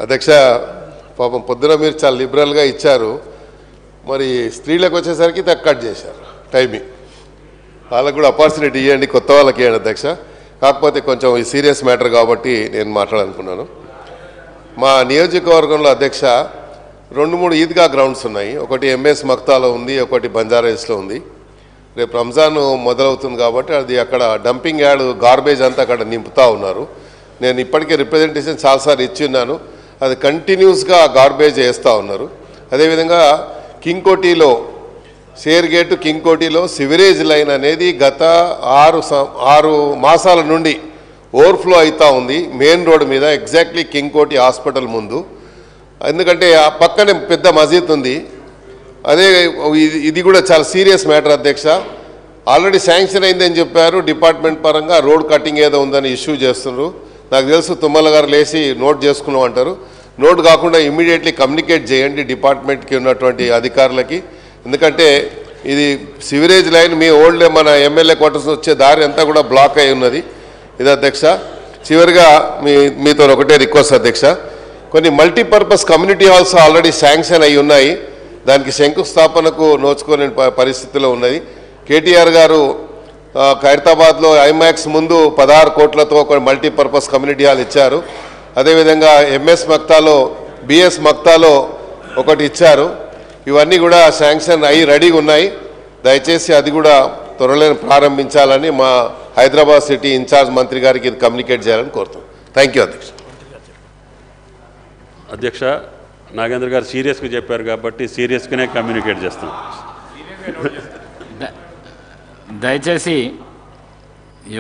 అధ్యక్ష పాపం పొద్దున మీరు చాలా లిబరల్గా ఇచ్చారు, మరి స్త్రీలకు వచ్చేసరికి కట్ చేశారు టైమింగ్. వాళ్ళకు కూడా ఆపర్చునిటీ ఇవ్వండి, కొత్త వాళ్ళకి ఇవ్వండి అధ్యక్ష. కాకపోతే కొంచెం ఈ సీరియస్ మ్యాటర్ కాబట్టి నేను మాట్లాడాలనుకున్నాను. మా నియోజకవర్గంలో అధ్యక్ష 2-3 ఈద్గా గ్రౌండ్స్ ఉన్నాయి. ఒకటి ఎంఎస్ మక్తాలో ఉంది, ఒకటి బంజారాహిల్స్లో ఉంది. రేపు రంజాన్ మొదలవుతుంది కాబట్టి అది అక్కడ డంపింగ్ యార్డ్ గార్బేజ్ అంతా అక్కడ నింపుతూ ఉన్నారు. నేను ఇప్పటికే రిప్రజెంటేషన్ చాలాసార్లు ఇచ్చి ఉన్నాను, అది కంటిన్యూస్గా గార్బేజ్ వేస్తూ ఉన్నారు. అదేవిధంగా కింగ్కోటిలో షేర్ గేటు కింగ్కోటిలో సివరేజ్ లైన్ అనేది గత 6 మాసాల నుండి ఓవర్ఫ్లో అవుతూ ఉంది మెయిన్ రోడ్ మీద, ఎగ్జాక్ట్లీ కింగ్కోటి హాస్పిటల్ ముందు. ఎందుకంటే ఆ పక్కనే పెద్ద మసీద్ ఉంది. అదే ఇది కూడా చాలా సీరియస్ మ్యాటర్ అధ్యక్ష. ఆల్రెడీ శాంక్షన్ అయిందని చెప్పారు డిపార్ట్మెంట్ పరంగా, రోడ్ కటింగ్ ఏదో ఉందని ఇష్యూ చేస్తున్నారు. నాకు తెలుసు తుమ్మల గారు లేచి నోట్ చేసుకున్నాం అంటారు. నోట్ కాకుండా ఇమ్మీడియట్లీ కమ్యూనికేట్ చేయండి డిపార్ట్మెంట్కి ఉన్నటువంటి అధికారులకి. ఎందుకంటే ఇది సివరేజ్ లైన్ మీ ఓల్డ్ మన ఎమ్మెల్యే క్వార్టర్స్ వచ్చే దారి అంతా కూడా బ్లాక్ అయి ఉన్నది. ఇది అధ్యక్ష. చివరిగా మీతో ఒకటే రిక్వెస్ట్ అధ్యక్ష, కొన్ని multipurpose community halls already sanction అయి ఉన్నాయి, దానికి శంకుస్థాపనకు నోచుకునే పరిస్థితిలో ఉన్నది. కేటీఆర్ గారు ఖైరతాబాద్లో ఐమాక్స్ ముందు 16 కోట్లతో ఒక మల్టీపర్పస్ కమ్యూనిటీ హాల్ ఇచ్చారు. అదేవిధంగా ఎంఎస్ మక్తాలో బిఎస్ మక్తాలో ఒకటి ఇచ్చారు. ఇవన్నీ కూడా శాంక్షన్ అయ్యి రెడీగా ఉన్నాయి. దయచేసి అది కూడా త్వరలో ప్రారంభించాలని మా హైదరాబాద్ సిటీ ఇన్ఛార్జ్ మంత్రి గారికి ఇది కమ్యూనికేట్ చేయాలని కోరుతాం. థ్యాంక్ యూ అధ్యక్ష. అధ్యక్ష, నాగేంద్ర గారు సీరియస్గా చెప్పారు కాబట్టి సీరియస్గానే కమ్యూనికేట్ చేస్తాం. దయచేసి